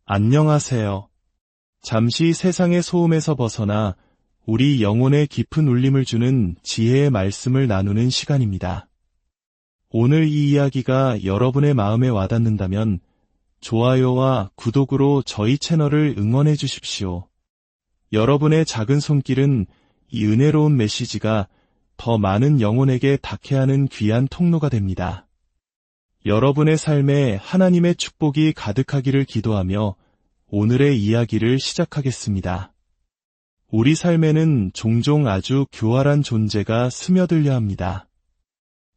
안녕하세요. 잠시 세상의 소음에서 벗어나 우리 영혼에 깊은 울림을 주는 지혜의 말씀을 나누는 시간입니다. 오늘 이 이야기가 여러분의 마음에 와닿는다면 좋아요와 구독으로 저희 채널을 응원해 주십시오. 여러분의 작은 손길은 이 은혜로운 메시지가 더 많은 영혼에게 닿게 하는 귀한 통로가 됩니다. 여러분의 삶에 하나님의 축복이 가득하기를 기도하며 오늘의 이야기를 시작하겠습니다. 우리 삶에는 종종 아주 교활한 존재가 스며들려 합니다.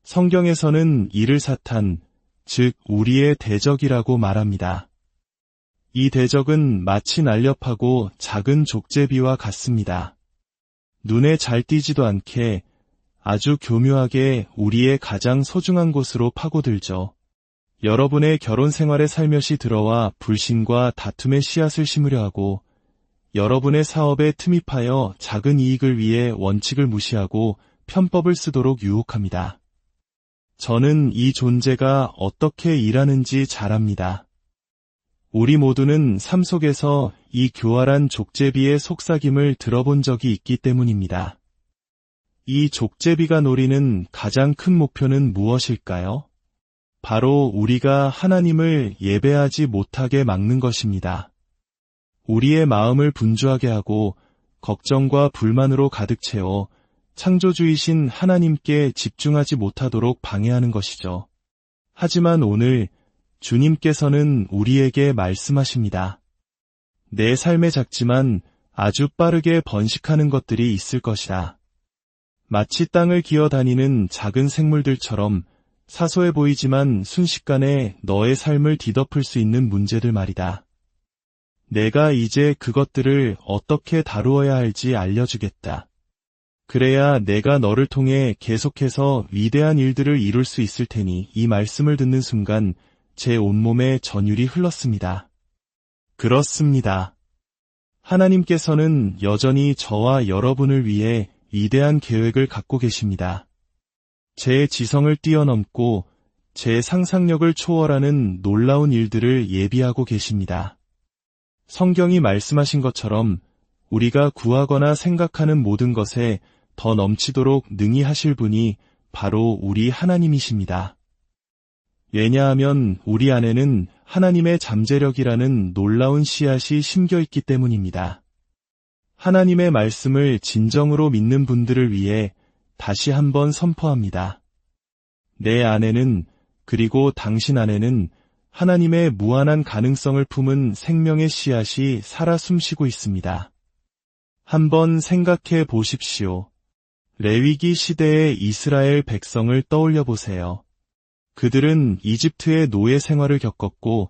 성경에서는 이를 사탄, 즉 우리의 대적이라고 말합니다. 이 대적은 마치 날렵하고 작은 족제비와 같습니다. 눈에 잘 띄지도 않게 아주 교묘하게 우리의 가장 소중한 곳으로 파고들죠. 여러분의 결혼 생활에 살며시 들어와 불신과 다툼의 씨앗을 심으려 하고 여러분의 사업에 틈입하여 작은 이익을 위해 원칙을 무시하고 편법을 쓰도록 유혹합니다. 저는 이 존재가 어떻게 일하는지 잘 압니다. 우리 모두는 삶 속에서 이 교활한 족제비의 속삭임을 들어본 적이 있기 때문입니다. 이 족제비가 노리는 가장 큰 목표는 무엇일까요? 바로 우리가 하나님을 예배하지 못하게 막는 것입니다. 우리의 마음을 분주하게 하고 걱정과 불만으로 가득 채워 창조주이신 하나님께 집중하지 못하도록 방해하는 것이죠. 하지만 오늘 주님께서는 우리에게 말씀하십니다. 내 삶에 작지만 아주 빠르게 번식하는 것들이 있을 것이다. 마치 땅을 기어다니는 작은 생물들처럼 사소해 보이지만 순식간에 너의 삶을 뒤덮을 수 있는 문제들 말이다. 내가 이제 그것들을 어떻게 다루어야 할지 알려주겠다. 그래야 내가 너를 통해 계속해서 위대한 일들을 이룰 수 있을 테니 이 말씀을 듣는 순간 제 온몸에 전율이 흘렀습니다. 그렇습니다. 하나님께서는 여전히 저와 여러분을 위해 위대한 계획을 갖고 계십니다. 제 지성을 뛰어넘고 제 상상력을 초월하는 놀라운 일들을 예비하고 계십니다. 성경이 말씀하신 것처럼 우리가 구하거나 생각하는 모든 것에 더 넘치도록 능히 하실 분이 바로 우리 하나님이십니다. 왜냐하면 우리 안에는 하나님의 잠재력이라는 놀라운 씨앗이 심겨있기 때문입니다. 하나님의 말씀을 진정으로 믿는 분들을 위해 다시 한번 선포합니다. 내 안에는 그리고 당신 안에는 하나님의 무한한 가능성을 품은 생명의 씨앗이 살아 숨쉬고 있습니다. 한번 생각해 보십시오. 레위기 시대의 이스라엘 백성을 떠올려 보세요. 그들은 이집트의 노예 생활을 겪었고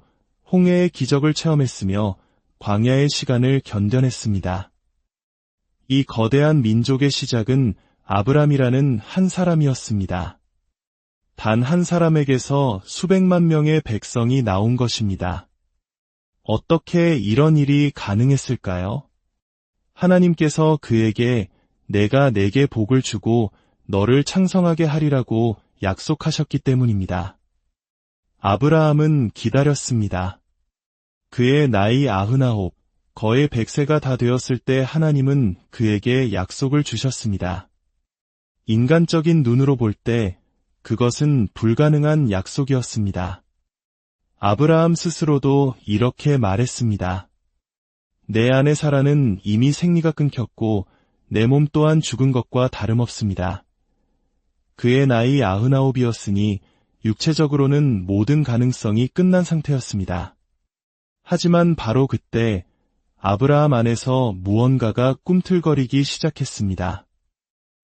홍해의 기적을 체험했으며 광야의 시간을 견뎌냈습니다. 이 거대한 민족의 시작은 아브람이라는 한 사람이었습니다. 단 한 사람에게서 수백만 명의 백성이 나온 것입니다. 어떻게 이런 일이 가능했을까요? 하나님께서 그에게 내가 내게 복을 주고 너를 창성하게 하리라고 약속하셨기 때문입니다. 아브라함은 기다렸습니다. 그의 나이 99, 거의 100세가 다 되었을 때 하나님은 그에게 약속을 주셨습니다. 인간적인 눈으로 볼 때 그것은 불가능한 약속이었습니다. 아브라함 스스로도 이렇게 말했습니다. 내 안에 사라는 이미 생리가 끊겼고 내 몸 또한 죽은 것과 다름없습니다. 그의 나이 99이었으니 육체적으로는 모든 가능성이 끝난 상태였습니다. 하지만 바로 그때 아브라함 안에서 무언가가 꿈틀거리기 시작했습니다.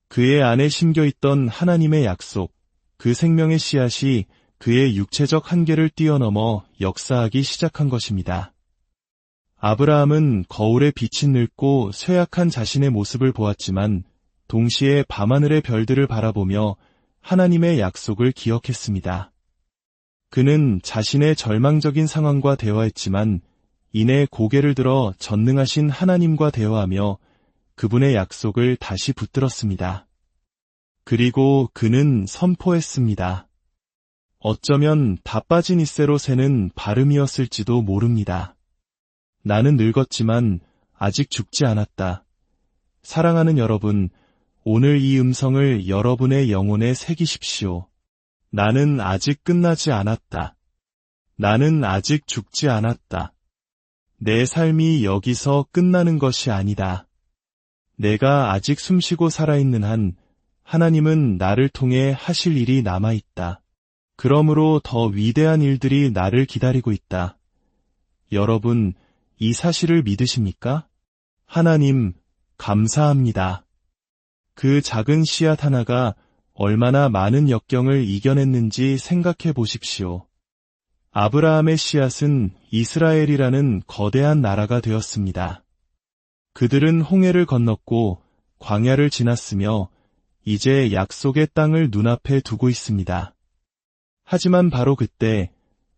그의 안에 심겨있던 하나님의 약속, 그 생명의 씨앗이 그의 육체적 한계를 뛰어넘어 역사하기 시작한 것입니다. 아브라함은 거울에 빛이 늙고 쇠약한 자신의 모습을 보았지만 동시에 밤하늘의 별들을 바라보며 하나님의 약속을 기억했습니다. 그는 자신의 절망적인 상황과 대화했지만 이내 고개를 들어 전능하신 하나님과 대화하며 그분의 약속을 다시 붙들었습니다. 그리고 그는 선포했습니다. 어쩌면 다 빠진 잇새로 새는 발음이었을지도 모릅니다. 나는 늙었지만 아직 죽지 않았다. 사랑하는 여러분, 오늘 이 음성을 여러분의 영혼에 새기십시오. 나는 아직 끝나지 않았다. 나는 아직 죽지 않았다. 내 삶이 여기서 끝나는 것이 아니다. 내가 아직 숨쉬고 살아있는 한 하나님은 나를 통해 하실 일이 남아있다. 그러므로 더 위대한 일들이 나를 기다리고 있다. 여러분, 이 사실을 믿으십니까? 하나님, 감사합니다. 그 작은 씨앗 하나가 얼마나 많은 역경을 이겨냈는지 생각해 보십시오. 아브라함의 씨앗은 이스라엘이라는 거대한 나라가 되었습니다. 그들은 홍해를 건넜고 광야를 지났으며 이제 약속의 땅을 눈앞에 두고 있습니다. 하지만 바로 그때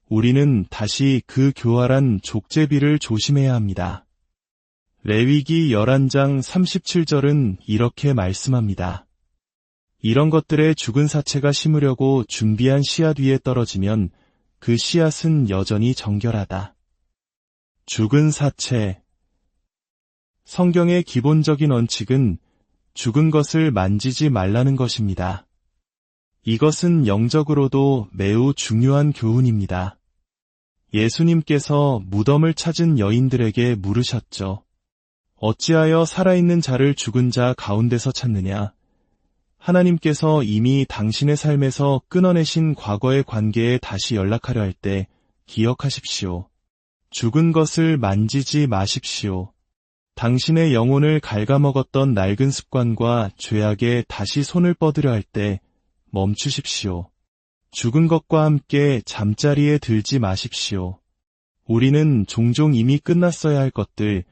우리는 다시 그 교활한 족제비를 조심해야 합니다. 레위기 11장 37절은 이렇게 말씀합니다. 이런 것들의 죽은 사체가 심으려고 준비한 씨앗 위에 떨어지면 그 씨앗은 여전히 정결하다. 죽은 사체. 성경의 기본적인 원칙은 죽은 것을 만지지 말라는 것입니다. 이것은 영적으로도 매우 중요한 교훈입니다. 예수님께서 무덤을 찾은 여인들에게 물으셨죠. 어찌하여 살아있는 자를 죽은 자 가운데서 찾느냐? 하나님께서 이미 당신의 삶에서 끊어내신 과거의 관계에 다시 연락하려 할 때 기억하십시오. 죽은 것을 만지지 마십시오. 당신의 영혼을 갉아먹었던 낡은 습관과 죄악에 다시 손을 뻗으려 할 때 멈추십시오. 죽은 것과 함께 잠자리에 들지 마십시오. 우리는 종종 이미 끝났어야 할 것들,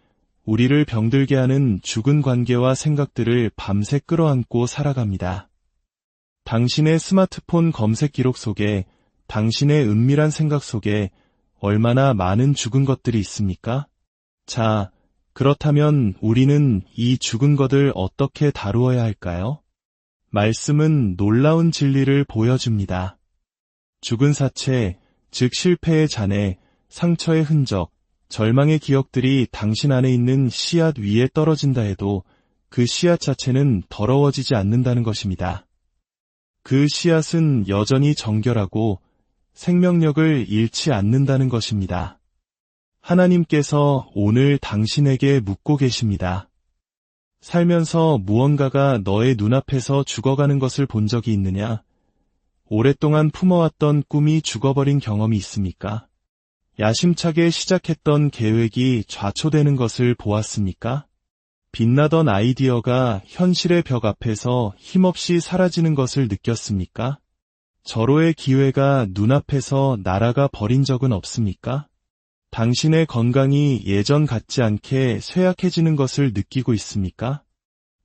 우리를 병들게 하는 죽은 관계와 생각들을 밤새 끌어안고 살아갑니다. 당신의 스마트폰 검색 기록 속에, 당신의 은밀한 생각 속에 얼마나 많은 죽은 것들이 있습니까? 자, 그렇다면 우리는 이 죽은 것을 어떻게 다루어야 할까요? 말씀은 놀라운 진리를 보여줍니다. 죽은 사체, 즉 실패의 잔해, 상처의 흔적, 절망의 기억들이 당신 안에 있는 씨앗 위에 떨어진다 해도 그 씨앗 자체는 더러워지지 않는다는 것입니다. 그 씨앗은 여전히 정결하고 생명력을 잃지 않는다는 것입니다. 하나님께서 오늘 당신에게 묻고 계십니다. 살면서 무언가가 너의 눈앞에서 죽어가는 것을 본 적이 있느냐? 오랫동안 품어왔던 꿈이 죽어버린 경험이 있습니까? 야심차게 시작했던 계획이 좌초되는 것을 보았습니까? 빛나던 아이디어가 현실의 벽 앞에서 힘없이 사라지는 것을 느꼈습니까? 절호의 기회가 눈앞에서 날아가 버린 적은 없습니까? 당신의 건강이 예전 같지 않게 쇠약해지는 것을 느끼고 있습니까?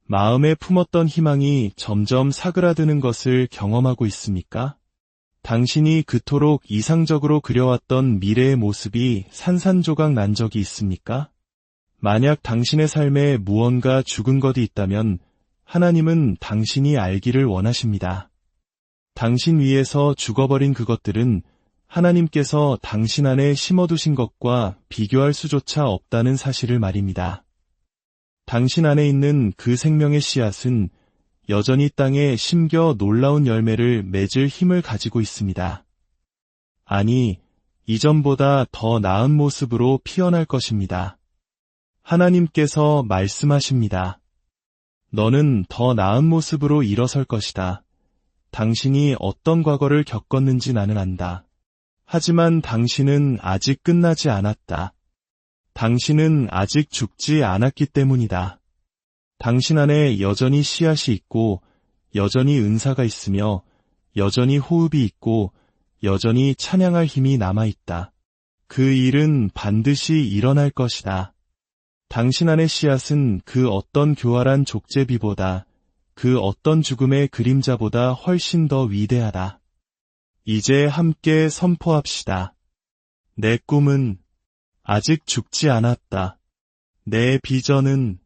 마음에 품었던 희망이 점점 사그라드는 것을 경험하고 있습니까? 당신이 그토록 이상적으로 그려왔던 미래의 모습이 산산조각 난 적이 있습니까? 만약 당신의 삶에 무언가 죽은 것이 있다면 하나님은 당신이 알기를 원하십니다. 당신 위에서 죽어버린 그것들은 하나님께서 당신 안에 심어두신 것과 비교할 수조차 없다는 사실을 말입니다. 당신 안에 있는 그 생명의 씨앗은 여전히 땅에 심겨 놀라운 열매를 맺을 힘을 가지고 있습니다. 아니, 이전보다 더 나은 모습으로 피어날 것입니다. 하나님께서 말씀하십니다. 너는 더 나은 모습으로 일어설 것이다. 당신이 어떤 과거를 겪었는지 나는 안다. 하지만 당신은 아직 끝나지 않았다. 당신은 아직 죽지 않았기 때문이다. 당신 안에 여전히 씨앗이 있고, 여전히 은사가 있으며, 여전히 호흡이 있고, 여전히 찬양할 힘이 남아있다. 그 일은 반드시 일어날 것이다. 당신 안의 씨앗은 그 어떤 교활한 족제비보다, 그 어떤 죽음의 그림자보다 훨씬 더 위대하다. 이제 함께 선포합시다. 내 꿈은 아직 죽지 않았다. 내 비전은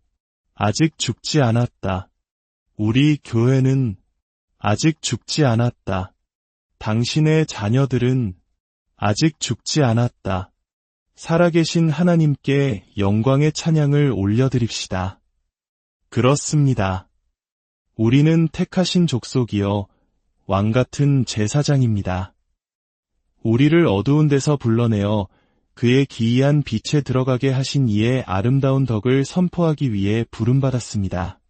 아직 죽지 않았다. 우리 교회는 아직 죽지 않았다. 당신의 자녀들은 아직 죽지 않았다. 살아계신 하나님께 영광의 찬양을 올려드립시다. 그렇습니다. 우리는 택하신 족속이요 왕같은 제사장입니다. 우리를 어두운 데서 불러내어 그의 기이한 빛에 들어가게 하신 이의 아름다운 덕을 선포하기 위해 부름받았습니다.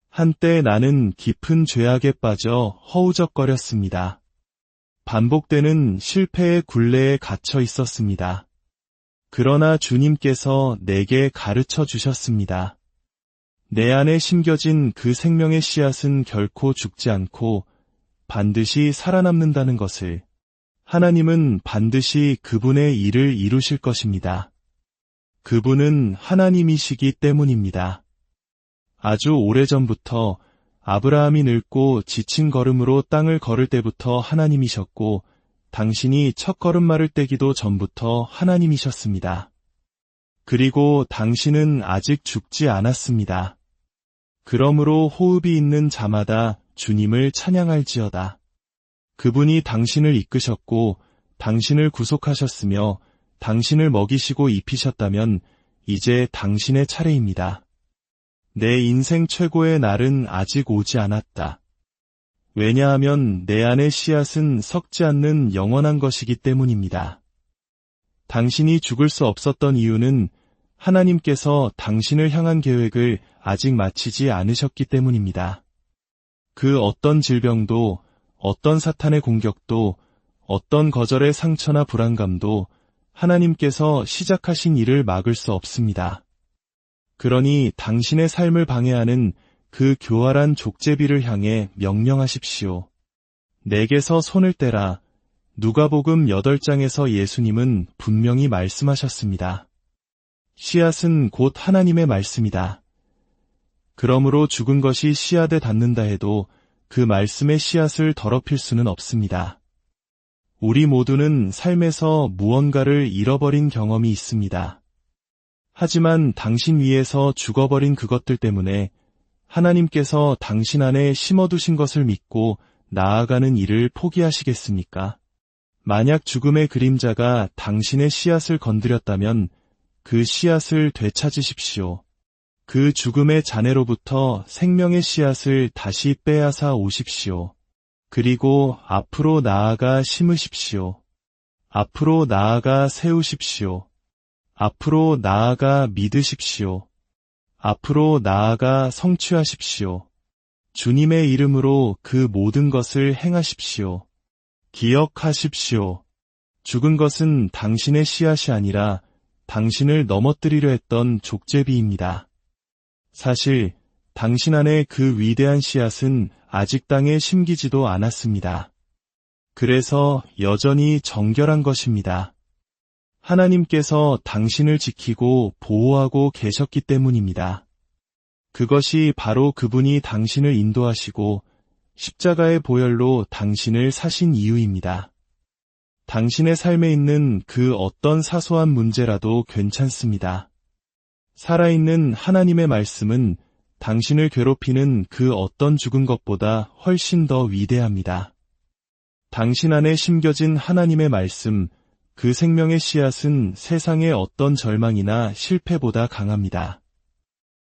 한때 나는 깊은 죄악에 빠져 허우적거렸습니다. 반복되는 실패의 굴레에 갇혀 있었습니다. 그러나 주님께서 내게 가르쳐 주셨습니다. 내 안에 심겨진 그 생명의 씨앗은 결코 죽지 않고 반드시 살아남는다는 것을. 하나님은 반드시 그분의 일을 이루실 것입니다. 그분은 하나님이시기 때문입니다. 아주 오래전부터 아브라함이 늙고 지친 걸음으로 땅을 걸을 때부터 하나님이셨고 당신이 첫 걸음마를 떼기도 전부터 하나님이셨습니다. 그리고 당신은 아직 죽지 않았습니다. 그러므로 호흡이 있는 자마다 주님을 찬양할지어다. 그분이 당신을 이끄셨고 당신을 구속하셨으며 당신을 먹이시고 입히셨다면 이제 당신의 차례입니다. 내 인생 최고의 날은 아직 오지 않았다. 왜냐하면 내 안의 씨앗은 썩지 않는 영원한 것이기 때문입니다. 당신이 죽을 수 없었던 이유는 하나님께서 당신을 향한 계획을 아직 마치지 않으셨기 때문입니다. 그 어떤 질병도 어떤 사탄의 공격도 어떤 거절의 상처나 불안감도 하나님께서 시작하신 일을 막을 수 없습니다. 그러니 당신의 삶을 방해하는 그 교활한 족제비를 향해 명령하십시오. 내게서 손을 떼라. 누가복음 8장에서 예수님은 분명히 말씀하셨습니다. 씨앗은 곧 하나님의 말씀이다. 그러므로 죽은 것이 씨앗에 닿는다 해도 그 말씀의 씨앗을 더럽힐 수는 없습니다. 우리 모두는 삶에서 무언가를 잃어버린 경험이 있습니다. 하지만 당신 위에서 죽어버린 그것들 때문에 하나님께서 당신 안에 심어두신 것을 믿고 나아가는 일을 포기하시겠습니까? 만약 죽음의 그림자가 당신의 씨앗을 건드렸다면 그 씨앗을 되찾으십시오. 그 죽음의 잔해로부터 생명의 씨앗을 다시 빼앗아 오십시오. 그리고 앞으로 나아가 심으십시오. 앞으로 나아가 세우십시오. 앞으로 나아가 믿으십시오. 앞으로 나아가 성취하십시오. 주님의 이름으로 그 모든 것을 행하십시오. 기억하십시오. 죽은 것은 당신의 씨앗이 아니라 당신을 넘어뜨리려 했던 족제비입니다. 사실 당신 안에 그 위대한 씨앗은 아직 땅에 심기지도 않았습니다. 그래서 여전히 정결한 것입니다. 하나님께서 당신을 지키고 보호하고 계셨기 때문입니다. 그것이 바로 그분이 당신을 인도하시고 십자가의 보혈로 당신을 사신 이유입니다. 당신의 삶에 있는 그 어떤 사소한 문제라도 괜찮습니다. 살아있는 하나님의 말씀은 당신을 괴롭히는 그 어떤 죽은 것보다 훨씬 더 위대합니다. 당신 안에 심겨진 하나님의 말씀, 그 생명의 씨앗은 세상의 어떤 절망이나 실패보다 강합니다.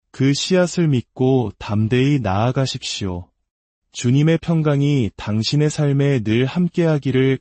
그 씨앗을 믿고 담대히 나아가십시오. 주님의 평강이 당신의 삶에 늘 함께하기를